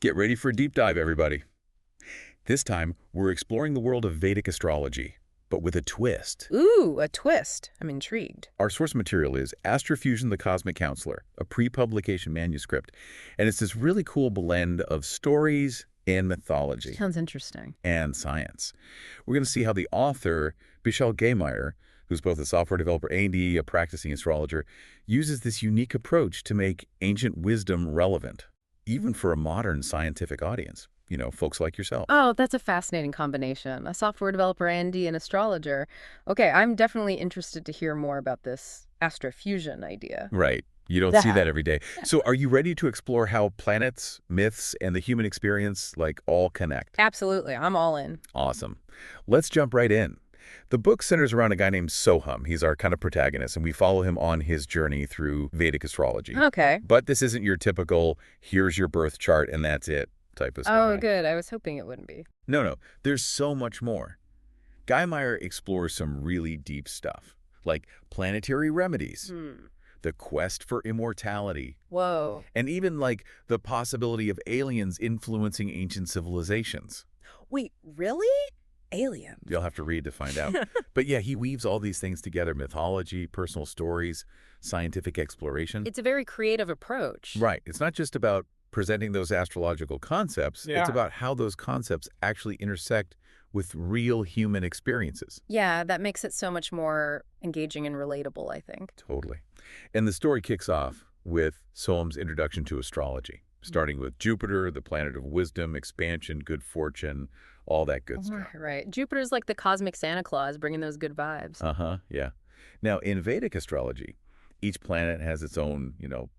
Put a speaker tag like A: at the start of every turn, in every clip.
A: Get ready for a deep dive, everybody. This time, we're exploring the world of Vedic astrology, but with a twist.
B: Ooh, a twist. I'm intrigued.
A: Our source material is AstroFusion, the Cosmic Counselor, a pre-publication manuscript, and it's this really cool blend of stories and mythology
B: Sounds interesting.
A: and science. We're going to see how the author, Bishal Ghimire, who's both a software developer and a practicing astrologer, uses this unique approach to make ancient wisdom relevant, even for a modern scientific audience. You know, folks like yourself.
B: Oh, that's a fascinating combination. A software developer and an astrologer. Okay, I'm definitely interested to hear more about this AstroFusion idea.
A: Right. You don't see that every day. So are you ready to explore how planets, myths, and the human experience, all connect?
B: Absolutely. I'm all in.
A: Awesome. Let's jump right in. The book centers around a guy named Soham. He's our kind of protagonist, and we follow him on his journey through Vedic astrology.
B: Okay.
A: But this isn't your typical, here's your birth chart and that's it type of story.
B: Oh, good. I was hoping it wouldn't be.
A: No. There's so much more. Ghimire explores some really deep stuff, like planetary remedies, the quest for immortality,
B: Whoa.
A: and even the possibility of aliens influencing ancient civilizations.
B: Wait, really? Aliens?
A: You'll have to read to find out. But yeah, he weaves all these things together: mythology, personal stories, scientific exploration.
B: It's a very creative approach.
A: Right. It's not just about presenting those astrological concepts.
B: Yeah.
A: It's about how those concepts actually intersect with real human experiences.
B: Yeah, that makes it so much more engaging and relatable, I think.
A: Totally. And the story kicks off with Soham's introduction to astrology, starting with Jupiter, the planet of wisdom, expansion, good fortune, all that good stuff.
B: Right. Jupiter's like the cosmic Santa Claus, bringing those good vibes.
A: Yeah. Now, in Vedic astrology, each planet has its own,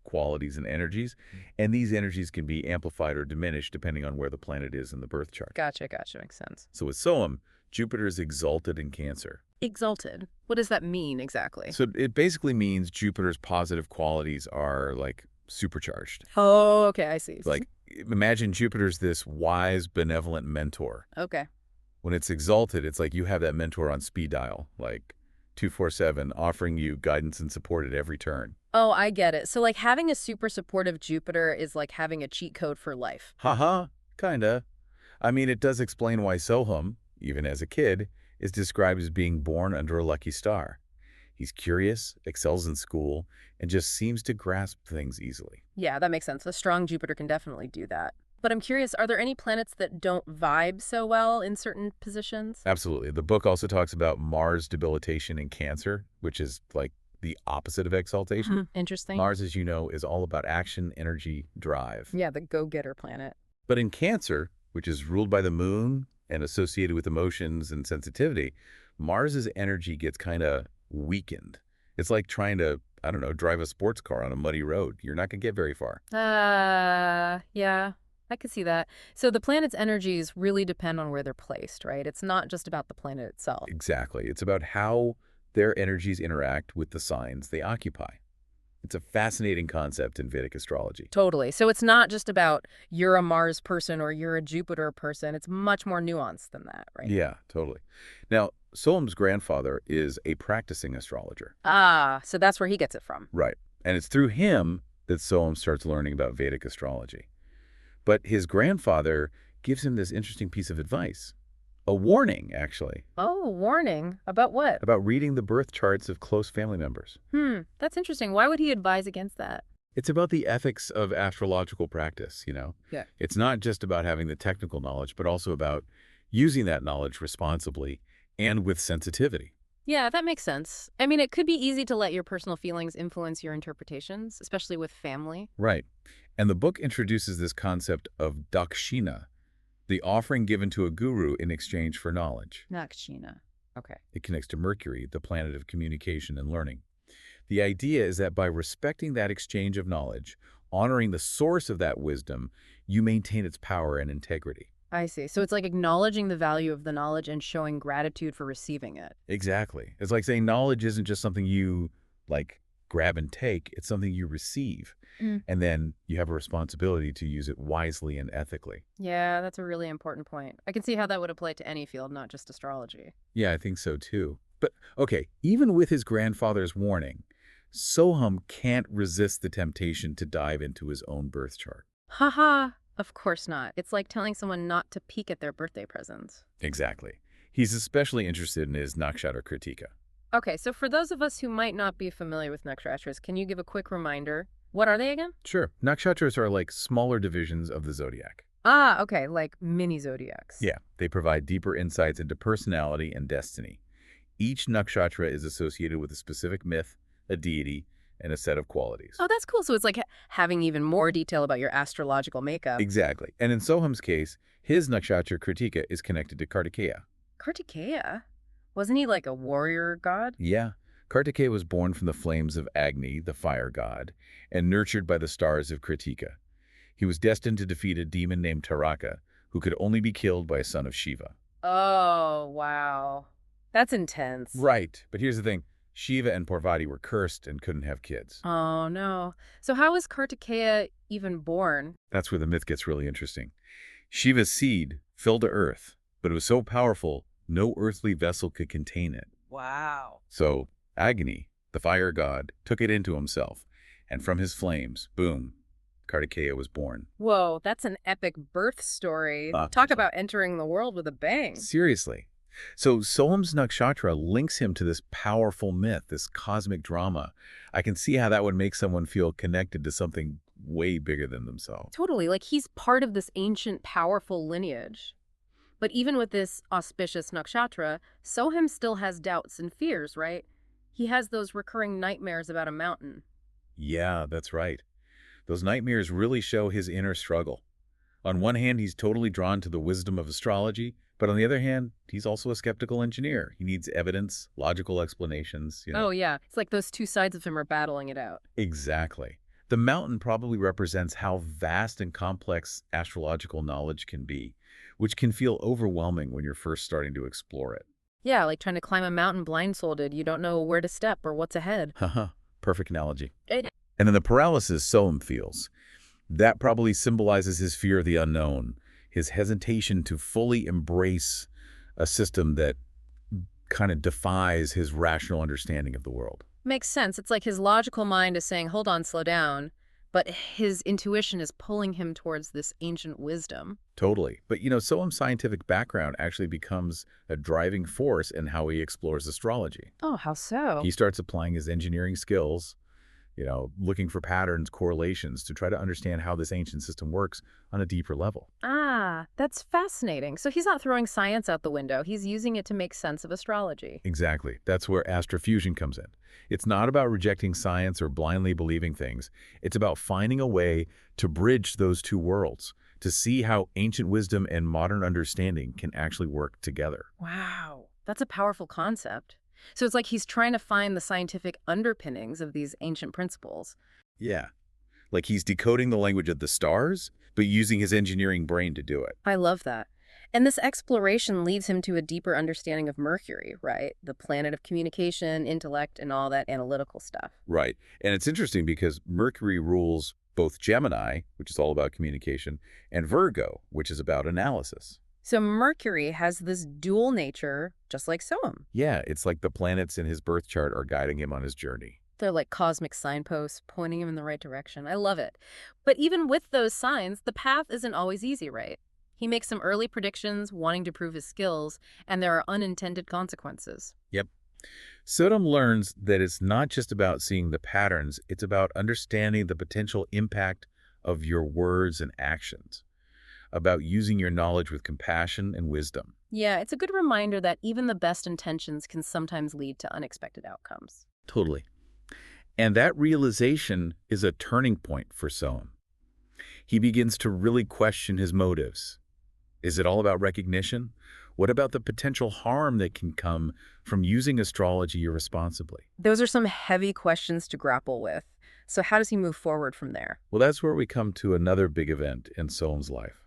A: qualities and energies, and these energies can be amplified or diminished depending on where the planet is in the birth chart.
B: Gotcha. Makes sense.
A: So with Soham, Jupiter is exalted in Cancer.
B: Exalted? What does that mean exactly?
A: So it basically means Jupiter's positive qualities are, supercharged.
B: Oh, okay, I see.
A: Imagine Jupiter's this wise, benevolent mentor.
B: Okay.
A: When it's exalted, it's like you have that mentor on speed dial, 24/7, offering you guidance and support at every turn.
B: Oh, I get it. So having a super supportive Jupiter is like having a cheat code for life.
A: Haha, kinda. I mean, it does explain why Soham, even as a kid, is described as being born under a lucky star. He's curious, excels in school, and just seems to grasp things easily.
B: Yeah, that makes sense. A strong Jupiter can definitely do that. But I'm curious, are there any planets that don't vibe so well in certain positions?
A: Absolutely. The book also talks about Mars' debilitation in Cancer, which is the opposite of exaltation.
B: Interesting.
A: Mars, as you know, is all about action, energy, drive.
B: Yeah, the go-getter planet.
A: But in Cancer, which is ruled by the moon and associated with emotions and sensitivity, Mars's energy gets kind of weakened. It's like trying to, drive a sports car on a muddy road. You're not going to get very far.
B: Yeah, I could see that. So the planet's energies really depend on where they're placed, right? It's not just about the planet itself.
A: Exactly. It's about how their energies interact with the signs they occupy. It's a fascinating concept in Vedic astrology.
B: Totally. So it's not just about you're a Mars person or you're a Jupiter person. It's much more nuanced than that, right?
A: Yeah, totally. Now, Soham's grandfather is a practicing astrologer.
B: Ah, so that's where he gets it from.
A: Right. And it's through him that Soham starts learning about Vedic astrology. But his grandfather gives him this interesting piece of advice. A warning, actually.
B: Oh, warning. About what?
A: About reading the birth charts of close family members.
B: That's interesting. Why would he advise against that?
A: It's about the ethics of astrological practice,
B: Yeah.
A: It's not just about having the technical knowledge, but also about using that knowledge responsibly and with sensitivity.
B: Yeah, that makes sense. I mean, it could be easy to let your personal feelings influence your interpretations, especially with family.
A: Right. And the book introduces this concept of dakshina, the offering given to a guru in exchange for knowledge.
B: Nakshina. Okay.
A: It connects to Mercury, the planet of communication and learning. The idea is that by respecting that exchange of knowledge, honoring the source of that wisdom, you maintain its power and integrity.
B: I see. So it's like acknowledging the value of the knowledge and showing gratitude for receiving it.
A: Exactly. It's like saying knowledge isn't just something you, grab and take. It's something you receive. And then you have a responsibility to use it wisely and ethically.
B: Yeah, that's a really important point. I can see how that would apply to any field, not just astrology.
A: Yeah, I think so too. But, okay, even with his grandfather's warning, Soham can't resist the temptation to dive into his own birth chart.
B: Haha. Of course not. It's like telling someone not to peek at their birthday presents.
A: Exactly. He's especially interested in his nakshatra kritika.
B: Okay, so for those of us who might not be familiar with nakshatras, can you give a quick reminder? What are they again?
A: Sure, nakshatras are like smaller divisions of the zodiac.
B: Ah, okay, like mini zodiacs.
A: Yeah, they provide deeper insights into personality and destiny. Each nakshatra is associated with a specific myth, a deity, and a set of qualities.
B: Oh, that's cool. So it's like having even more detail about your astrological makeup.
A: Exactly. And in Soham's case, his nakshatra kritika is connected to Kartikeya.
B: Kartikeya? Wasn't he like a warrior god?
A: Yeah, Kartikeya was born from the flames of Agni, the fire god, and nurtured by the stars of Kritika. He was destined to defeat a demon named Taraka, who could only be killed by a son of Shiva.
B: Oh, wow. That's intense.
A: Right, but here's the thing. Shiva and Parvati were cursed and couldn't have kids.
B: Oh, no. So how was Kartikeya even born?
A: That's where the myth gets really interesting. Shiva's seed filled to earth, but it was so powerful, no earthly vessel could contain it.
B: Wow.
A: So Agni, the fire god, took it into himself, and from his flames, boom, Kartikeya was born.
B: Whoa, that's an epic birth story. Talk about entering the world with a bang.
A: Seriously. So Soham's nakshatra links him to this powerful myth, this cosmic drama. I can see how that would make someone feel connected to something way bigger than themselves.
B: Totally, like he's part of this ancient, powerful lineage. But even with this auspicious nakshatra, Soham still has doubts and fears, right? He has those recurring nightmares about a mountain.
A: Yeah, that's right. Those nightmares really show his inner struggle. On one hand, he's totally drawn to the wisdom of astrology, but on the other hand, he's also a skeptical engineer. He needs evidence, logical explanations,
B: Oh, yeah. It's like those two sides of him are battling it out.
A: Exactly. The mountain probably represents how vast and complex astrological knowledge can be, which can feel overwhelming when you're first starting to explore it.
B: Yeah, like trying to climb a mountain blindfolded. You don't know where to step or what's ahead.
A: Haha, perfect analogy.
B: It
A: And then the paralysis Soham feels. That probably symbolizes his fear of the unknown, his hesitation to fully embrace a system that kind of defies his rational understanding of the world.
B: makes sense. It's like his logical mind is saying, hold on, slow down. But his intuition is pulling him towards this ancient wisdom.
A: Totally. But Soham's scientific background actually becomes a driving force in how he explores astrology.
B: Oh, how so?
A: He starts applying his engineering skills, looking for patterns, correlations to try to understand how this ancient system works on a deeper level.
B: Ah, that's fascinating. So he's not throwing science out the window. He's using it to make sense of astrology.
A: Exactly. That's where AstroFusion comes in. It's not about rejecting science or blindly believing things. It's about finding a way to bridge those two worlds, to see how ancient wisdom and modern understanding can actually work together.
B: Wow, that's a powerful concept. So it's like he's trying to find the scientific underpinnings of these ancient principles.
A: Yeah. Like he's decoding the language of the stars, but using his engineering brain to do it.
B: I love that. And this exploration leads him to a deeper understanding of Mercury, right? The planet of communication, intellect, and all that analytical stuff.
A: Right. And it's interesting because Mercury rules both Gemini, which is all about communication, and Virgo, which is about analysis.
B: So Mercury has this dual nature, just like Soham.
A: Yeah, it's like the planets in his birth chart are guiding him on his journey.
B: They're like cosmic signposts pointing him in the right direction. I love it. But even with those signs, the path isn't always easy, right? He makes some early predictions, wanting to prove his skills, and there are unintended consequences.
A: Yep. Soham learns that it's not just about seeing the patterns, it's about understanding the potential impact of your words and actions, about using your knowledge with compassion and wisdom.
B: Yeah, it's a good reminder that even the best intentions can sometimes lead to unexpected outcomes.
A: Totally. And that realization is a turning point for Soham. He begins to really question his motives. Is it all about recognition? What about the potential harm that can come from using astrology irresponsibly?
B: Those are some heavy questions to grapple with. So how does he move forward from there?
A: Well, that's where we come to another big event in Soham's life,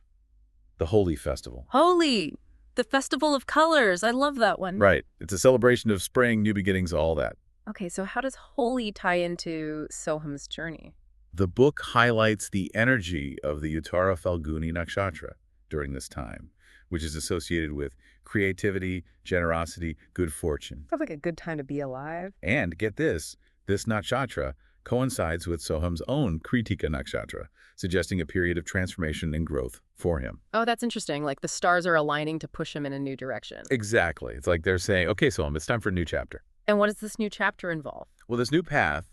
A: the Holi Festival.
B: Holi! The Festival of Colors. I love that one.
A: Right. It's a celebration of spring, new beginnings, all that.
B: Okay, so how does Holi tie into Soham's journey?
A: The book highlights the energy of the Uttara Falguni Nakshatra during this time, which is associated with creativity, generosity, good fortune.
B: Sounds like a good time to be alive.
A: And get this nakshatra coincides with Soham's own Kritika nakshatra, suggesting a period of transformation and growth for him.
B: Oh, that's interesting. Like the stars are aligning to push him in a new direction.
A: Exactly. It's like they're saying, okay, Soham, it's time for a new chapter.
B: And what does this new chapter involve?
A: Well, this new path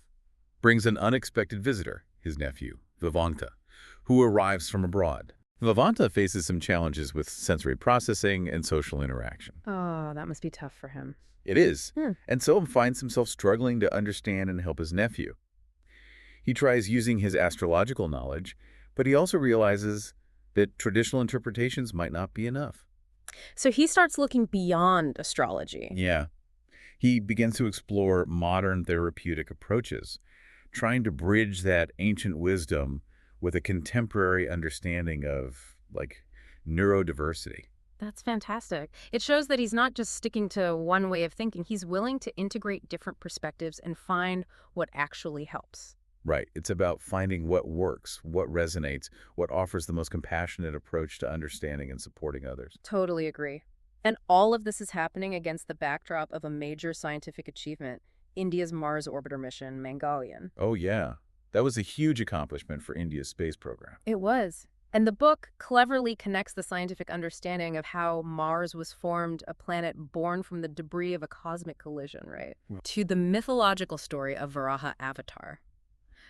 A: brings an unexpected visitor, his nephew, Vivanta, who arrives from abroad. Vivanta faces some challenges with sensory processing and social interaction.
B: Oh, that must be tough for him.
A: It is,
B: Hmm.
A: and Soham finds himself struggling to understand and help his nephew. He tries using his astrological knowledge, but he also realizes that traditional interpretations might not be enough.
B: So he starts looking beyond astrology.
A: Yeah. He begins to explore modern therapeutic approaches, trying to bridge that ancient wisdom with a contemporary understanding of, like, neurodiversity.
B: That's fantastic. It shows that he's not just sticking to one way of thinking. He's willing to integrate different perspectives and find what actually helps.
A: Right. It's about finding what works, what resonates, what offers the most compassionate approach to understanding and supporting others.
B: Totally agree. And all of this is happening against the backdrop of a major scientific achievement, India's Mars orbiter mission, Mangalyaan.
A: Oh, yeah. That was a huge accomplishment for India's space program.
B: It was. And the book cleverly connects the scientific understanding of how Mars was formed, a planet born from the debris of a cosmic collision, right? To the mythological story of Varaha Avatar,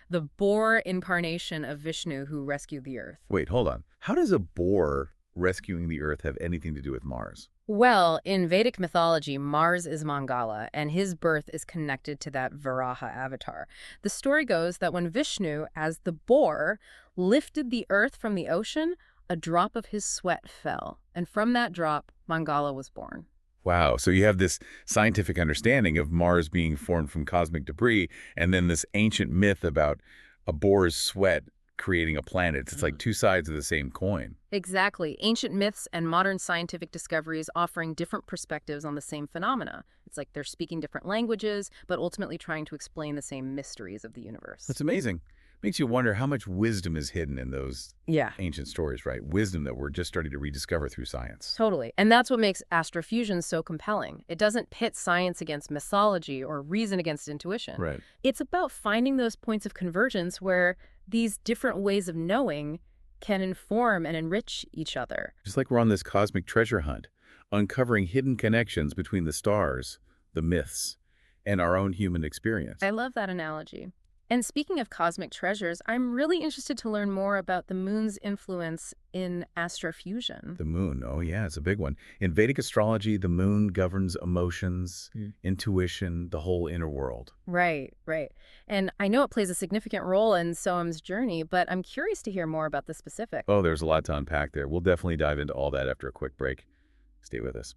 B: the boar incarnation of Vishnu who rescued the Earth.
A: Wait, hold on. How does a boar rescuing the Earth have anything to do with Mars?
B: Well, in Vedic mythology, Mars is Mangala, and his birth is connected to that Varaha avatar. The story goes that when Vishnu, as the boar, lifted the earth from the ocean, a drop of his sweat fell, and from that drop, Mangala was born.
A: Wow, so you have this scientific understanding of Mars being formed from cosmic debris, and then this ancient myth about a boar's sweat creating a planet. It's like two sides of the same coin.
B: Exactly. Ancient myths and modern scientific discoveries offering different perspectives on the same phenomena. It's like they're speaking different languages, but ultimately trying to explain the same mysteries of the universe.
A: That's amazing. Makes you wonder how much wisdom is hidden in those ancient stories, right? Wisdom that we're just starting to rediscover through science.
B: Totally. And that's what makes AstroFusion so compelling. It doesn't pit science against mythology or reason against intuition.
A: Right.
B: It's about finding those points of convergence where these different ways of knowing can inform and enrich each other.
A: Just like we're on this cosmic treasure hunt, uncovering hidden connections between the stars, the myths, and our own human experience.
B: I love that analogy. And speaking of cosmic treasures, I'm really interested to learn more about the moon's influence in astrofusion.
A: The moon, oh yeah, it's a big one. In Vedic astrology, the moon governs emotions, intuition, the whole inner world.
B: Right, right. And I know it plays a significant role in Soham's journey, but I'm curious to hear more about the specifics.
A: Oh, there's a lot to unpack there. We'll definitely dive into all that after a quick break. Stay with us.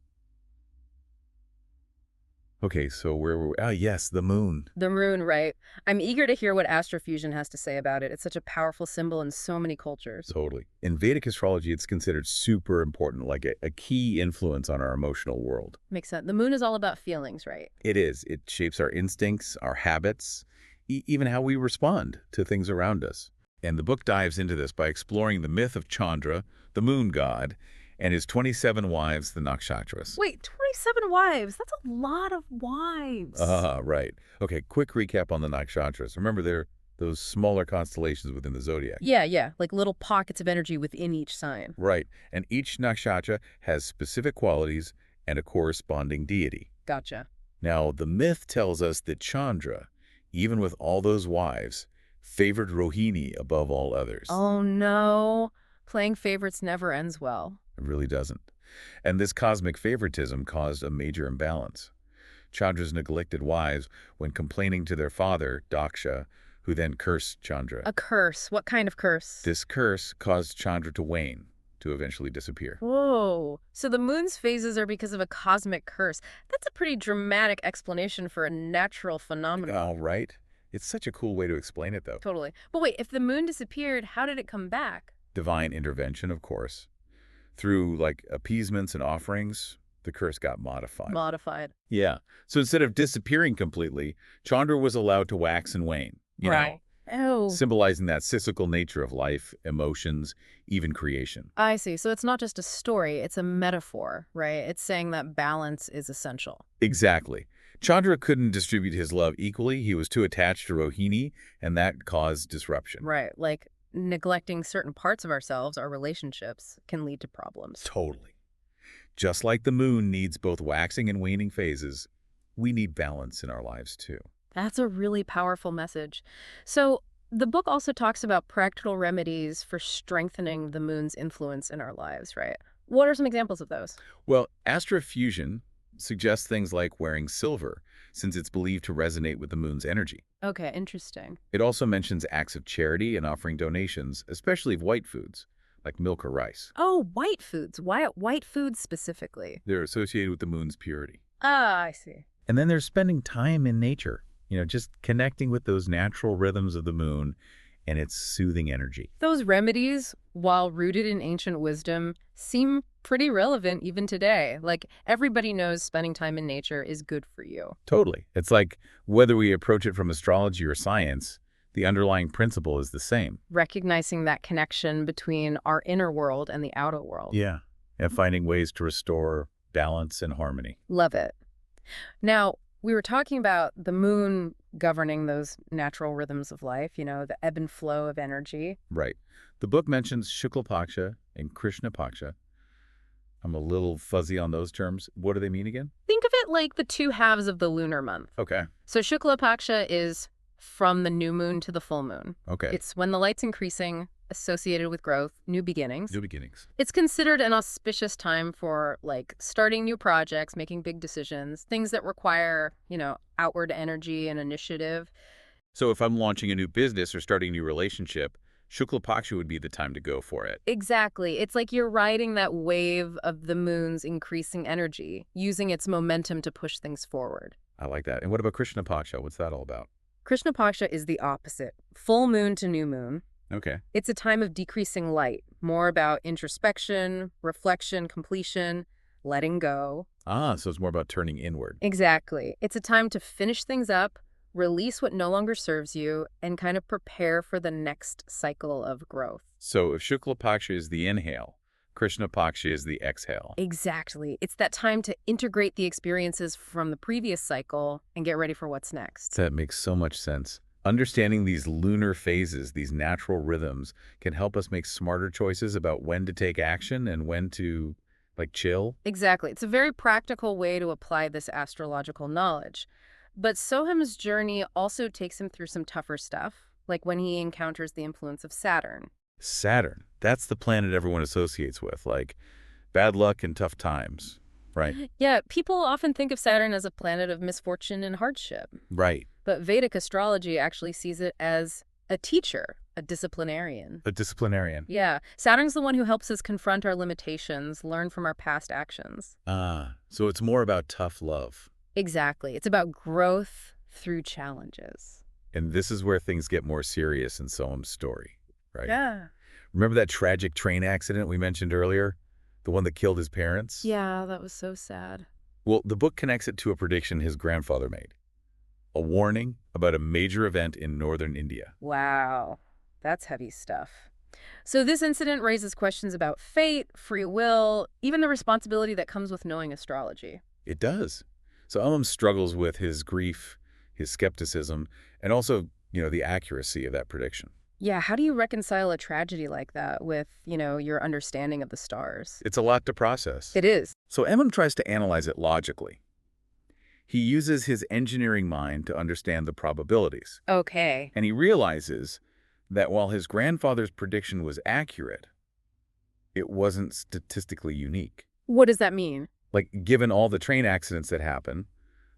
A: Okay, so where were we? Ah, yes, the moon.
B: The moon, right. I'm eager to hear what astrofusion has to say about it. It's such a powerful symbol in so many cultures.
A: Totally. In Vedic astrology, it's considered super important, like a key influence on our emotional world.
B: Makes sense. The moon is all about feelings, right?
A: It is. It shapes our instincts, our habits, even how we respond to things around us. And the book dives into this by exploring the myth of Chandra, the moon god, and his 27 wives, the nakshatras.
B: Wait, 27 wives? That's a lot of wives.
A: Right. Okay, quick recap on the nakshatras. Remember, they're those smaller constellations within the zodiac.
B: Yeah, like little pockets of energy within each sign.
A: Right, and each nakshatra has specific qualities and a corresponding deity.
B: Gotcha.
A: Now, the myth tells us that Chandra, even with all those wives, favored Rohini above all others.
B: Oh no, playing favorites never ends well.
A: It really doesn't. And this cosmic favoritism caused a major imbalance. Chandra's neglected wives, when complaining to their father, Daksha, who then cursed Chandra.
B: A curse? What kind of curse?
A: This curse caused Chandra to wane, to eventually disappear.
B: Whoa. So the moon's phases are because of a cosmic curse. That's a pretty dramatic explanation for a natural phenomenon.
A: All right. It's such a cool way to explain it, though.
B: Totally. But wait, if the moon disappeared, how did it come back?
A: Divine intervention, of course. Through, like, appeasements and offerings, the curse got modified.
B: Modified.
A: Yeah. So instead of disappearing completely, Chandra was allowed to wax and wane. You know,
B: Oh.
A: symbolizing that cyclical nature of life, emotions, even creation.
B: I see. So it's not just a story, it's a metaphor, right? It's saying that balance is essential.
A: Exactly. Chandra couldn't distribute his love equally. He was too attached to Rohini, and that caused disruption.
B: Right, like neglecting certain parts of ourselves, our relationships, can lead to problems.
A: Totally. Just like the moon needs both waxing and waning phases, we need balance in our lives too.
B: That's a really powerful message. So, the book also talks about practical remedies for strengthening the moon's influence in our lives, right? What are some examples of those?
A: Well, AstroFusion suggests things like wearing silver, since it's believed to resonate with the moon's energy.
B: Okay, interesting.
A: It also mentions acts of charity and offering donations, especially of white foods, like milk or rice.
B: Oh, white foods. Why white foods specifically?
A: They're associated with the moon's purity.
B: Ah, I see.
A: And then there's spending time in nature, just connecting with those natural rhythms of the moon and its soothing energy.
B: Those remedies, while rooted in ancient wisdom, seem pretty relevant even today. Like, everybody knows spending time in nature is good for you.
A: Totally. It's like whether we approach it from astrology or science, the underlying principle is the same.
B: Recognizing that connection between our inner world and the outer world.
A: Yeah. And finding ways to restore balance and harmony.
B: Love it. Now, we were talking about the moon governing those natural rhythms of life, the ebb and flow of energy.
A: Right. The book mentions Shukla Paksha and Krishna Paksha. I'm a little fuzzy on those terms. What do they mean again?
B: Think of it like the two halves of the lunar month.
A: Okay.
B: So Shukla Paksha is from the new moon to the full moon.
A: Okay.
B: It's when the light's increasing, associated with growth, new beginnings.
A: New beginnings.
B: It's considered an auspicious time for, starting new projects, making big decisions, things that require, outward energy and initiative.
A: So if I'm launching a new business or starting a new relationship, Shukla Paksha would be the time to go for it.
B: Exactly. It's like you're riding that wave of the moon's increasing energy, using its momentum to push things forward.
A: I like that. And what about Krishna Paksha? What's that all about?
B: Krishna Paksha is the opposite. Full moon to new moon.
A: Okay.
B: It's a time of decreasing light, more about introspection, reflection, completion, letting go.
A: Ah, so it's more about turning inward.
B: Exactly. It's a time to finish things up, release what no longer serves you, and kind of prepare for the next cycle of growth.
A: So if Shukla Paksha is the inhale, Krishna Paksha is the exhale.
B: Exactly. It's that time to integrate the experiences from the previous cycle and get ready for what's next.
A: That makes so much sense. Understanding these lunar phases, these natural rhythms, can help us make smarter choices about when to take action and when to, chill.
B: Exactly. It's a very practical way to apply this astrological knowledge. But Soham's journey also takes him through some tougher stuff, like when he encounters the influence of Saturn.
A: Saturn, that's the planet everyone associates with, bad luck and tough times, right?
B: Yeah, people often think of Saturn as a planet of misfortune and hardship.
A: Right.
B: But Vedic astrology actually sees it as a teacher, a disciplinarian.
A: A disciplinarian.
B: Yeah, Saturn's the one who helps us confront our limitations, learn from our past actions.
A: Ah, so it's more about tough love.
B: Exactly. It's about growth through challenges.
A: And this is where things get more serious in Soham's story, right?
B: Yeah.
A: Remember that tragic train accident we mentioned earlier? The one that killed his parents?
B: Yeah, that was so sad.
A: Well, the book connects it to a prediction his grandfather made. A warning about a major event in northern India.
B: Wow, that's heavy stuff. So this incident raises questions about fate, free will, even the responsibility that comes with knowing astrology.
A: It does. So Soham struggles with his grief, his skepticism, and also, the accuracy of that prediction.
B: Yeah, how do you reconcile a tragedy like that with, your understanding of the stars?
A: It's a lot to process.
B: It is.
A: So Soham tries to analyze it logically. He uses his engineering mind to understand the probabilities.
B: Okay.
A: And he realizes that while his grandfather's prediction was accurate, it wasn't statistically unique.
B: What does that mean?
A: Given all the train accidents that happen,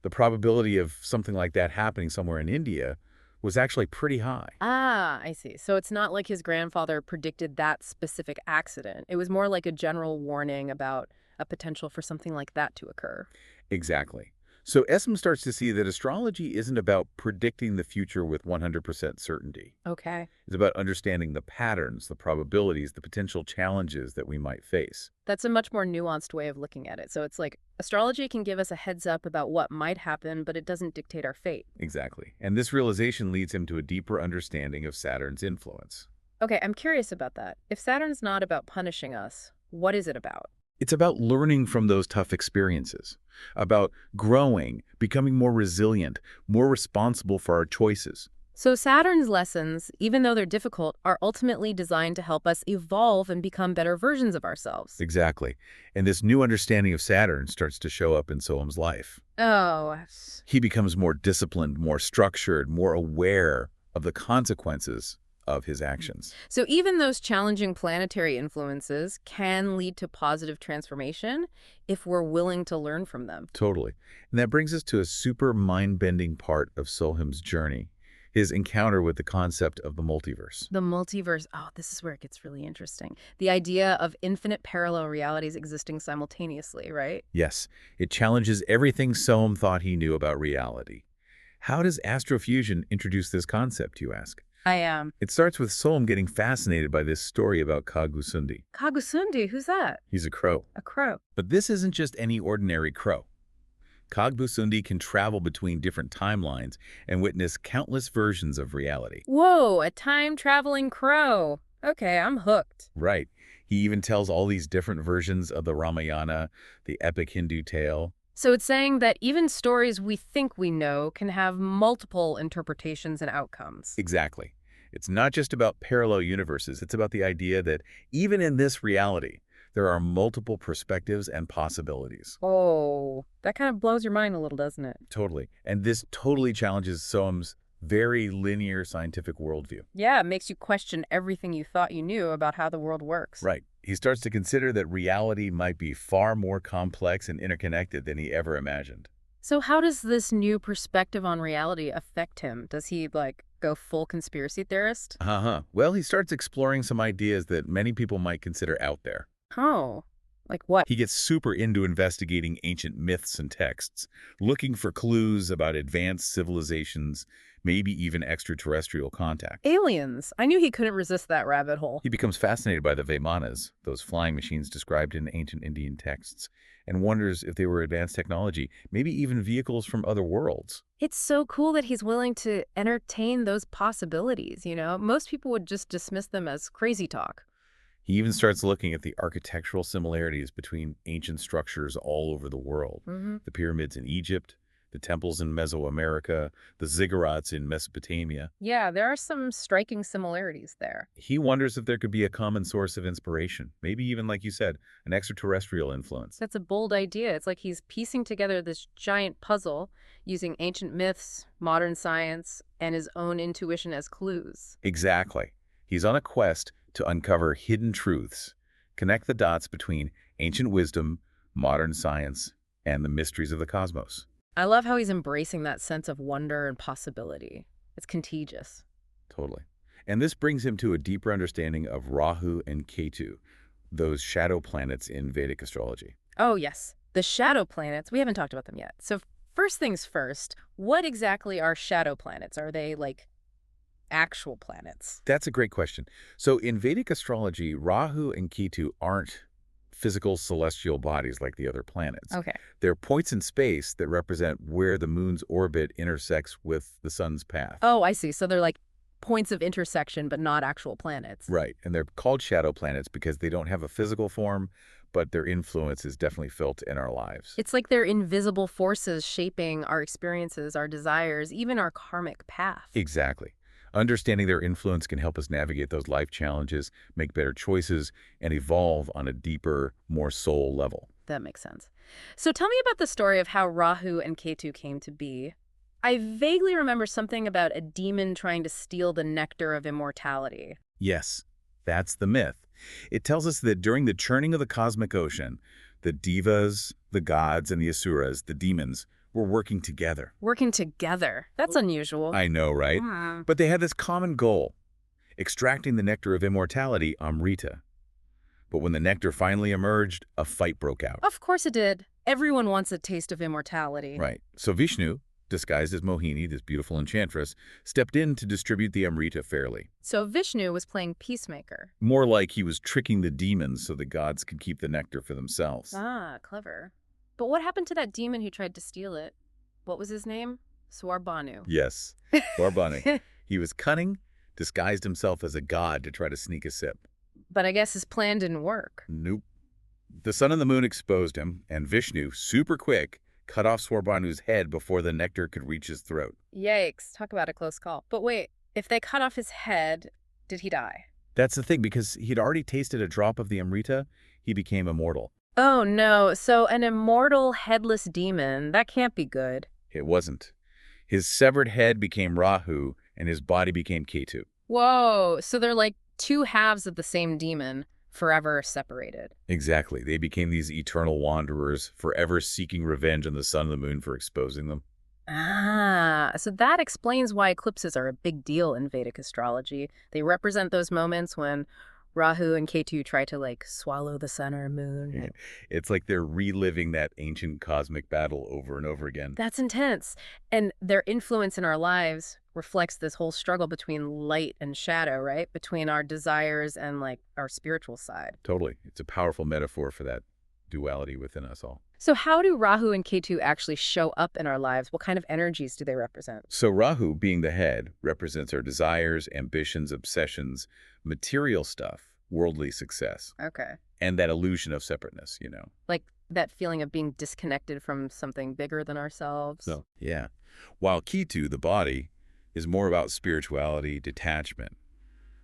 A: the probability of something like that happening somewhere in India was actually pretty high.
B: Ah, I see. So it's not like his grandfather predicted that specific accident. It was more like a general warning about a potential for something like that to occur.
A: Exactly. So Soham starts to see that astrology isn't about predicting the future with 100% certainty.
B: Okay.
A: It's about understanding the patterns, the probabilities, the potential challenges that we might face.
B: That's a much more nuanced way of looking at it. So it's like astrology can give us a heads up about what might happen, but it doesn't dictate our fate.
A: Exactly. And this realization leads him to a deeper understanding of Saturn's influence.
B: Okay, I'm curious about that. If Saturn's not about punishing us, what is it about?
A: It's about learning from those tough experiences, about growing, becoming more resilient, more responsible for our choices.
B: So Saturn's lessons, even though they're difficult, are ultimately designed to help us evolve and become better versions of ourselves.
A: Exactly. And this new understanding of Saturn starts to show up in Soham's life.
B: Oh,
A: He becomes more disciplined, more structured, more aware of the consequences of his actions.
B: so even those challenging planetary influences can lead to positive transformation if we're willing to learn from them.
A: Totally. And that brings us to a super mind-bending part of Soham's journey, his encounter with the concept of the multiverse.
B: The multiverse, oh, this is where it gets really interesting. The idea of infinite parallel realities existing simultaneously, right?
A: Yes, it challenges everything Soham thought he knew about reality. How does AstroFusion introduce this concept, you ask?
B: I am.
A: It starts with Soham getting fascinated by this story about Kagusundi.
B: Kagusundi, who's that?
A: He's a crow.
B: A crow.
A: But this isn't just any ordinary crow. Kagbusundi can travel between different timelines and witness countless versions of reality.
B: Whoa, a time-traveling crow. Okay, I'm hooked.
A: Right. He even tells all these different versions of the Ramayana, the epic Hindu tale.
B: So it's saying that even stories we think we know can have multiple interpretations and outcomes.
A: Exactly. It's not just about parallel universes. It's about the idea that even in this reality, there are multiple perspectives and possibilities.
B: Oh, that kind of blows your mind a little, doesn't it?
A: Totally. And this totally challenges Soam's very linear scientific worldview.
B: Yeah, it makes you question everything you thought you knew about how the world works.
A: Right. He starts to consider that reality might be far more complex and interconnected than he ever imagined.
B: So how does this new perspective on reality affect him? Does he, like, go full conspiracy theorist?
A: Well, he starts exploring some ideas that many people might consider out there.
B: Oh, like what?
A: He gets super into investigating ancient myths and texts, looking for clues about advanced civilizations, maybe even extraterrestrial contact.
B: Aliens. I knew he couldn't resist that rabbit hole.
A: He becomes fascinated by the Vimanas, those flying machines described in ancient Indian texts, and wonders if they were advanced technology, maybe even vehicles from other worlds.
B: It's so cool that he's willing to entertain those possibilities, you know? Most people would just dismiss them as crazy talk.
A: He even starts looking at the architectural similarities between ancient structures all over the world. The pyramids in Egypt, the temples in Mesoamerica, the ziggurats in Mesopotamia.
B: Yeah, there are some striking similarities there.
A: He wonders if there could be a common source of inspiration, maybe even, like you said, an extraterrestrial influence.
B: That's a bold idea. It's like he's piecing together this giant puzzle using ancient myths, modern science, and his own intuition as clues.
A: Exactly. He's on a quest to uncover hidden truths, connect the dots between ancient wisdom, modern science, and the mysteries of the cosmos.
B: I love how he's embracing that sense of wonder and possibility. It's contagious.
A: Totally. And this brings him to a deeper understanding of Rahu and Ketu, those shadow planets in Vedic astrology.
B: Oh, yes. The shadow planets, we haven't talked about them yet. So first things first, what exactly are shadow planets? Are they like actual planets?
A: That's a great question. So in Vedic astrology, Rahu and Ketu aren't physical celestial bodies like the other planets.
B: Okay.
A: They're points in space that represent where the moon's orbit intersects with the sun's path.
B: Oh, I see. So they're like points of intersection, but not actual planets.
A: Right. And they're called shadow planets because they don't have a physical form, but their influence is definitely felt in our lives.
B: It's like they're invisible forces shaping our experiences, our desires, even our karmic path.
A: Exactly. Understanding their influence can help us navigate those life challenges, make better choices, and evolve on a deeper, more soul level.
B: That makes sense. So tell me about the story of how Rahu and Ketu came to be. I vaguely remember something about a demon trying to steal the nectar of immortality.
A: Yes, that's the myth. It tells us that during the churning of the cosmic ocean, the devas, the gods, and the asuras, the demons, were working together.
B: Working together. That's unusual.
A: I know, right? But they had this common goal, extracting the nectar of immortality, Amrita. But when the nectar finally emerged, a fight broke out.
B: Of course it did. Everyone wants a taste of immortality.
A: Right. So Vishnu, disguised as Mohini, this beautiful enchantress, stepped in to distribute the Amrita fairly.
B: So Vishnu was playing peacemaker.
A: More like he was tricking the demons so the gods could keep the nectar for themselves.
B: Ah, clever. But what happened to that demon who tried to steal it? What was his name? Swarbanu.
A: Yes, Swarbanu. He was cunning, disguised himself as a god to try to sneak a sip.
B: But I guess his plan didn't work.
A: Nope. The sun and the moon exposed him, and Vishnu, super quick, cut off Swarbanu's head before the nectar could reach his throat.
B: Yikes, talk about a close call. But wait, if they cut off his head, did he die?
A: That's the thing, because he'd already tasted a drop of the Amrita, he became immortal.
B: Oh no, so an immortal headless demon, that can't be good.
A: It wasn't. His severed head became Rahu, and his body became Ketu.
B: Whoa, so they're like two halves of the same demon, forever separated.
A: Exactly. They became these eternal wanderers, forever seeking revenge on the sun and the moon for exposing them.
B: Ah, so that explains why eclipses are a big deal in Vedic astrology. They represent those moments when Rahu and Ketu try to like swallow the sun or moon.
A: It's like they're reliving that ancient cosmic battle over and over again.
B: That's intense. And their influence in our lives reflects this whole struggle between light and shadow, right? Between our desires and like our spiritual side.
A: Totally. It's a powerful metaphor for that duality within us all.
B: So how do Rahu and Ketu actually show up in our lives? What kind of energies do they represent?
A: So Rahu, being the head, represents our desires, ambitions, obsessions, material stuff, worldly success,
B: Okay.
A: and that illusion of separateness, you know.
B: Like that feeling of being disconnected from something bigger than ourselves.
A: So, yeah. While Ketu, the body, is more about spirituality, detachment,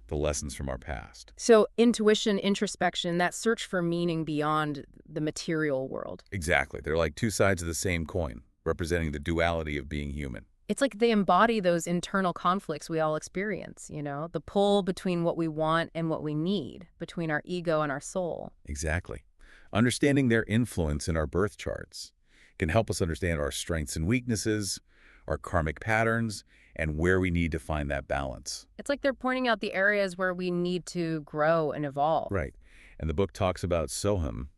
A: the lessons from our past.
B: So intuition, introspection, that search for meaning beyond the material world.
A: Exactly. They're like two sides of the same coin, representing the duality of being human.
B: It's like they embody those internal conflicts we all experience, you know, the pull between what we want and what we need, between our ego and our soul.
A: Exactly. Understanding their influence in our birth charts can help us understand our strengths and weaknesses, our karmic patterns, and where we need to find that balance.
B: It's like they're pointing out the areas where we need to grow and evolve.
A: Right. And the book talks about Soham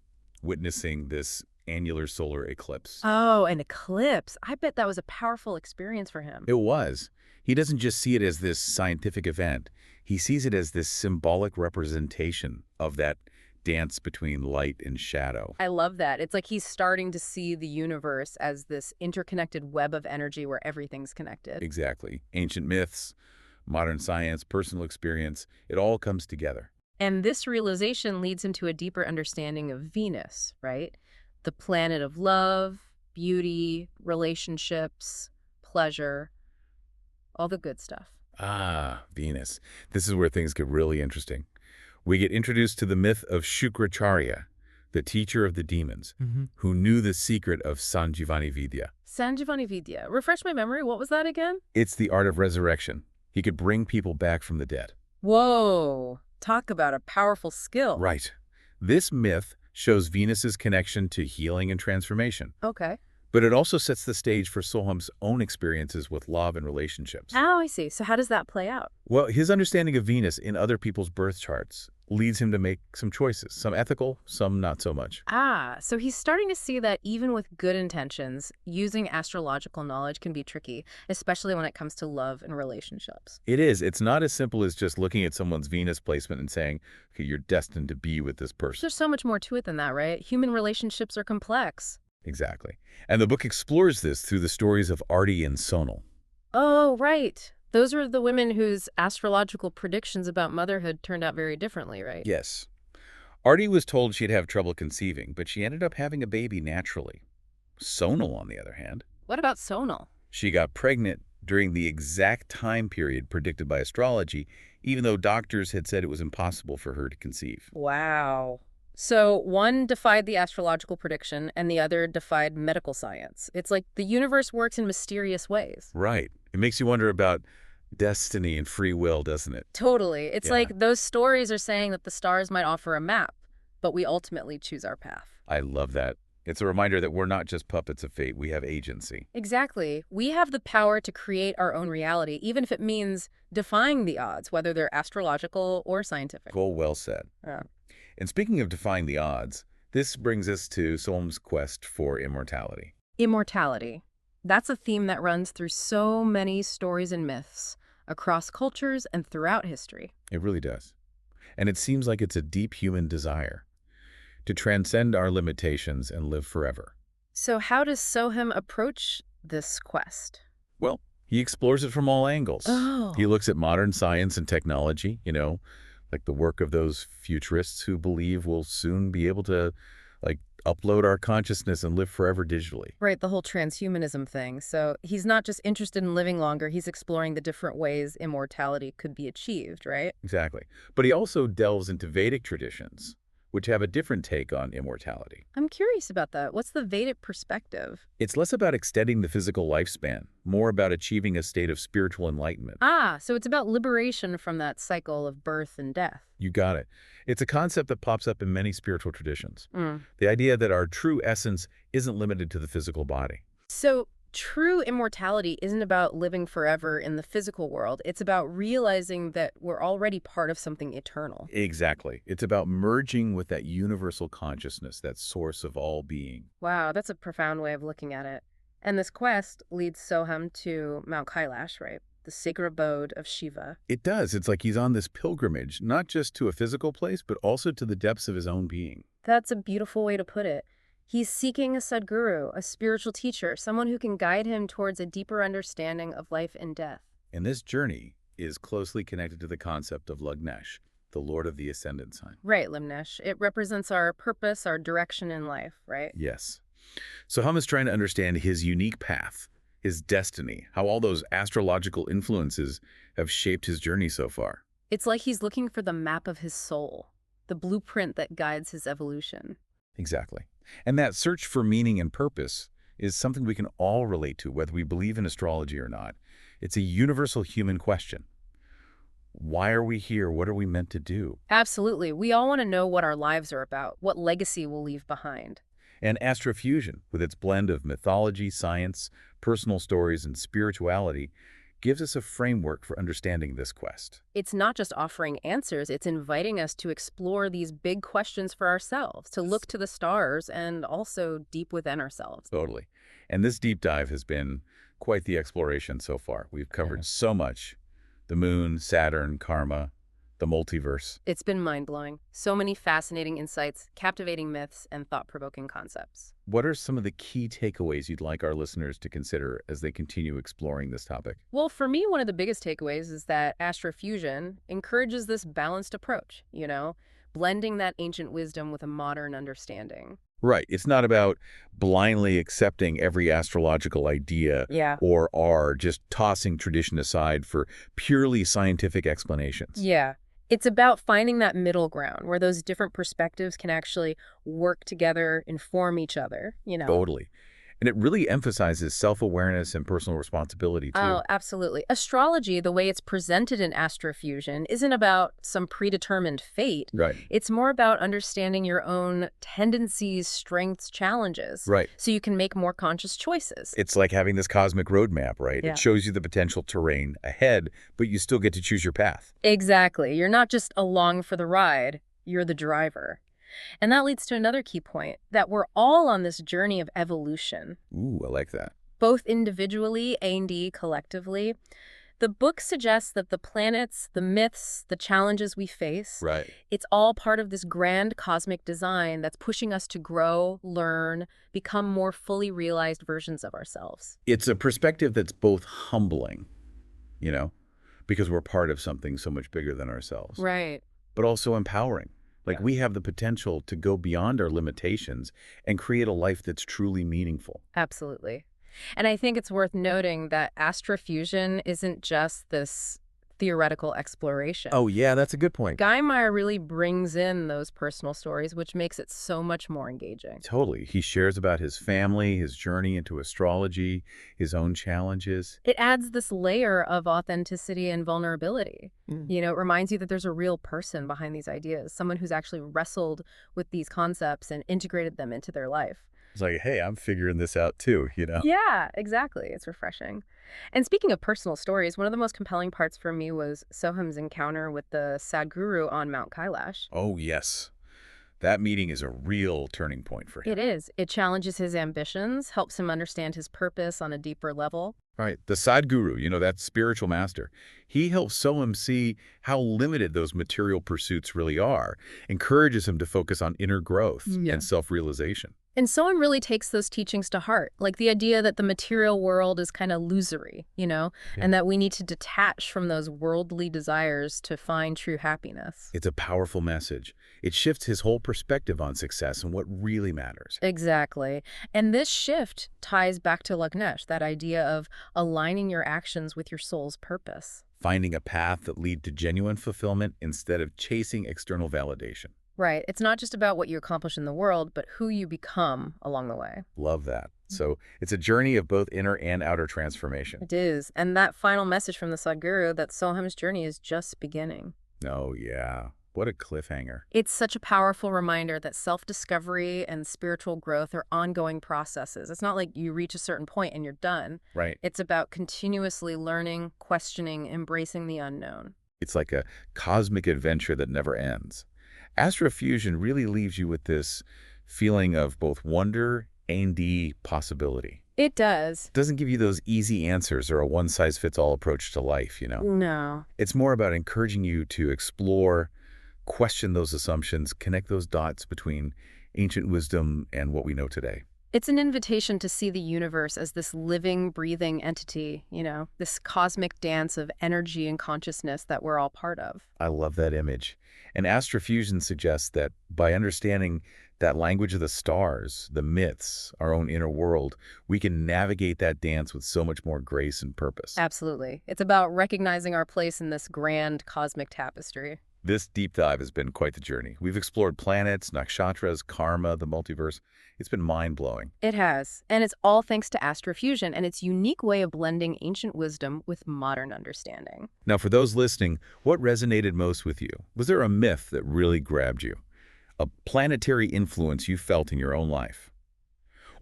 A: witnessing this annular solar eclipse.
B: Oh, an eclipse. I bet that was a powerful experience for him.
A: It was. He doesn't just see it as this scientific event. He sees it as this symbolic representation of that dance between light and shadow.
B: I love that. It's like he's starting to see the universe as this interconnected web of energy where everything's connected.
A: Exactly. Ancient myths, modern science, personal experience, it all comes together.
B: And this realization leads him to a deeper understanding of Venus, right? The planet of love, beauty, relationships, pleasure, all the good stuff.
A: Ah, Venus. This is where things get really interesting. We get introduced to the myth of Shukracharya, the teacher of the demons, who knew the secret of Sanjivani Vidya.
B: Sanjivani Vidya. Refresh my memory. What was that again?
A: It's the art of resurrection. He could bring people back from the dead.
B: Whoa. Talk about a powerful skill.
A: Right. This myth shows Venus's connection to healing and transformation.
B: Okay.
A: But it also sets the stage for Soham's own experiences with love and relationships.
B: Oh, I see. So how does that play out?
A: Well, his understanding of Venus in other people's birth charts leads him to make some choices, some ethical, some not so much.
B: Ah, so he's starting to see that even with good intentions, using astrological knowledge can be tricky, especially when it comes to love and relationships.
A: It is. It's not as simple as just looking at someone's Venus placement and saying, okay, you're destined to be with this person.
B: There's so much more to it than that, right? Human relationships are complex.
A: Exactly. And the book explores this through the stories of Arti and Sonal.
B: Oh, right. Those were the women whose astrological predictions about motherhood turned out very differently, right?
A: Yes. Arti was told she'd have trouble conceiving, but she ended up having a baby naturally. Sonal, on the other hand,
B: What about Sonal?
A: she got pregnant during the exact time period predicted by astrology, even though doctors had said it was impossible for her to conceive.
B: Wow. So one defied the astrological prediction and the other defied medical science. It's like the universe works in mysterious ways.
A: Right. It makes you wonder about destiny and free will, doesn't it?
B: Totally. It's
A: Yeah.
B: like those stories are saying that the stars might offer a map, but we ultimately choose our path.
A: I love that. It's a reminder that we're not just puppets of fate. We have agency.
B: Exactly. We have the power to create our own reality, even if it means defying the odds, whether they're astrological or scientific.
A: Goal well said.
B: Yeah.
A: And speaking of defying the odds, this brings us to Soham's quest for immortality.
B: Immortality. That's a theme that runs through so many stories and myths across cultures and throughout history.
A: It really does. And it seems like it's a deep human desire to transcend our limitations and live forever.
B: So how does Soham approach this quest?
A: Well, he explores it from all angles.
B: Oh.
A: He looks at modern science and technology, like the work of those futurists who believe we'll soon be able to like upload our consciousness and live forever digitally.
B: Right, the whole transhumanism thing. So he's not just interested in living longer, he's exploring the different ways immortality could be achieved, right?
A: Exactly. But he also delves into Vedic traditions, which have a different take on immortality.
B: I'm curious about that. What's the Vedic perspective?
A: It's less about extending the physical lifespan, more about achieving a state of spiritual enlightenment.
B: Ah, so it's about liberation from that cycle of birth and death.
A: You got it. It's a concept that pops up in many spiritual traditions.
B: Mm.
A: The idea that our true essence isn't limited to the physical body.
B: So true immortality isn't about living forever in the physical world. It's about realizing that we're already part of something eternal.
A: Exactly. It's about merging with that universal consciousness, that source of all being.
B: Wow, that's a profound way of looking at it. And this quest leads Soham to Mount Kailash, right? The sacred abode of Shiva.
A: It does. It's like he's on this pilgrimage, not just to a physical place, but also to the depths of his own being.
B: That's a beautiful way to put it. He's seeking a Sadguru, a spiritual teacher, someone who can guide him towards a deeper understanding of life and death.
A: And this journey is closely connected to the concept of Lugnesh, the Lord of the Ascendant sign.
B: Right, Limnesh. It represents our purpose, our direction in life, right?
A: Yes. So Hum is trying to understand his unique path, his destiny, how all those astrological influences have shaped his journey so far.
B: It's like he's looking for the map of his soul, the blueprint that guides his evolution.
A: Exactly. And that search for meaning and purpose is something we can all relate to, whether we believe in astrology or not. It's a universal human question. Why are we here? What are we meant to do?
B: Absolutely. We all want to know what our lives are about, what legacy we'll leave behind.
A: And AstroFusion, with its blend of mythology, science, personal stories, and spirituality, gives us a framework for understanding this quest.
B: It's not just offering answers, it's inviting us to explore these big questions for ourselves, to look to the stars and also deep within ourselves.
A: Totally. And this deep dive has been quite the exploration so far. We've covered so much. The moon, Saturn, karma, the multiverse.
B: It's been mind-blowing. So many fascinating insights, captivating myths, and thought-provoking concepts.
A: What are some of the key takeaways you'd like our listeners to consider as they continue exploring this topic?
B: Well, for me, one of the biggest takeaways is that AstroFusion encourages this balanced approach, blending that ancient wisdom with a modern understanding.
A: Right. It's not about blindly accepting every astrological idea or just tossing tradition aside for purely scientific explanations.
B: Yeah. It's about finding that middle ground where those different perspectives can actually work together, inform each other,
A: Totally. And it really emphasizes self-awareness and personal responsibility, too.
B: Oh, absolutely. Astrology, the way it's presented in AstroFusion, isn't about some predetermined fate.
A: Right.
B: It's more about understanding your own tendencies, strengths, challenges.
A: Right.
B: So you can make more conscious choices.
A: It's like having this cosmic roadmap, right?
B: Yeah.
A: It shows you the potential terrain ahead, but you still get to choose your path.
B: Exactly. You're not just along for the ride, you're the driver. And that leads to another key point, that we're all on this journey of evolution.
A: Ooh, I like that.
B: Both individually and collectively. The book suggests that the planets, the myths, the challenges we face,
A: Right.
B: it's all part of this grand cosmic design that's pushing us to grow, learn, become more fully realized versions of ourselves.
A: It's a perspective that's both humbling, because we're part of something so much bigger than ourselves,
B: Right.
A: but also empowering. Like we have the potential to go beyond our limitations and create a life that's truly meaningful.
B: Absolutely. And I think it's worth noting that AstroFusion isn't just this theoretical exploration.
A: Oh, yeah, that's a good point.
B: Ghimire really brings in those personal stories, which makes it so much more engaging.
A: Totally. He shares about his family, his journey into astrology, his own challenges.
B: It adds this layer of authenticity and vulnerability. It reminds you that there's a real person behind these ideas, someone who's actually wrestled with these concepts and integrated them into their life.
A: It's like, hey, I'm figuring this out too,
B: Yeah, exactly. It's refreshing. And speaking of personal stories, one of the most compelling parts for me was Soham's encounter with the Sadguru on Mount Kailash.
A: Oh, yes. That meeting is a real turning point for him.
B: It is. It challenges his ambitions, helps him understand his purpose on a deeper level.
A: Right. The Sadguru, that spiritual master, he helps Soham see how limited those material pursuits really are, encourages him to focus on inner growth and self-realization.
B: And Soham really takes those teachings to heart, like the idea that the material world is kind of illusory,
A: Yeah.
B: and that we need to detach from those worldly desires to find true happiness.
A: It's a powerful message. It shifts his whole perspective on success and what really matters.
B: Exactly. And this shift ties back to Lagnesh, that idea of aligning your actions with your soul's purpose.
A: Finding a path that leads to genuine fulfillment instead of chasing external validation.
B: Right. It's not just about what you accomplish in the world, but who you become along the way.
A: Love that. So it's a journey of both inner and outer transformation.
B: It is. And that final message from the Sadhguru that Soham's journey is just beginning.
A: Oh, yeah. What a cliffhanger.
B: It's such a powerful reminder that self-discovery and spiritual growth are ongoing processes. It's not like you reach a certain point and you're done.
A: Right.
B: It's about continuously learning, questioning, embracing the unknown.
A: It's like a cosmic adventure that never ends. AstroFusion really leaves you with this feeling of both wonder and the possibility.
B: It does.
A: It doesn't give you those easy answers or a one-size-fits-all approach to life,
B: No.
A: It's more about encouraging you to explore, question those assumptions, connect those dots between ancient wisdom and what we know today.
B: It's an invitation to see the universe as this living, breathing entity, this cosmic dance of energy and consciousness that we're all part of.
A: I love that image. And AstroFusion suggests that by understanding that language of the stars, the myths, our own inner world, we can navigate that dance with so much more grace and purpose.
B: Absolutely. It's about recognizing our place in this grand cosmic tapestry.
A: This deep dive has been quite the journey. We've explored planets, nakshatras, karma, the multiverse. It's been mind-blowing.
B: It has. And it's all thanks to AstroFusion and its unique way of blending ancient wisdom with modern understanding.
A: Now, for those listening, what resonated most with you? Was there a myth that really grabbed you? A planetary influence you felt in your own life?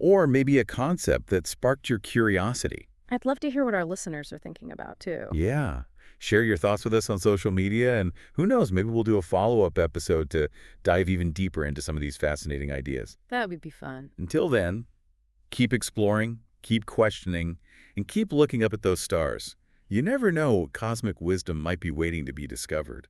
A: Or maybe a concept that sparked your curiosity?
B: I'd love to hear what our listeners are thinking about, too.
A: Yeah. Share your thoughts with us on social media, and who knows, maybe we'll do a follow-up episode to dive even deeper into some of these fascinating ideas.
B: That would be fun.
A: Until then, keep exploring, keep questioning, and keep looking up at those stars. You never know what cosmic wisdom might be waiting to be discovered.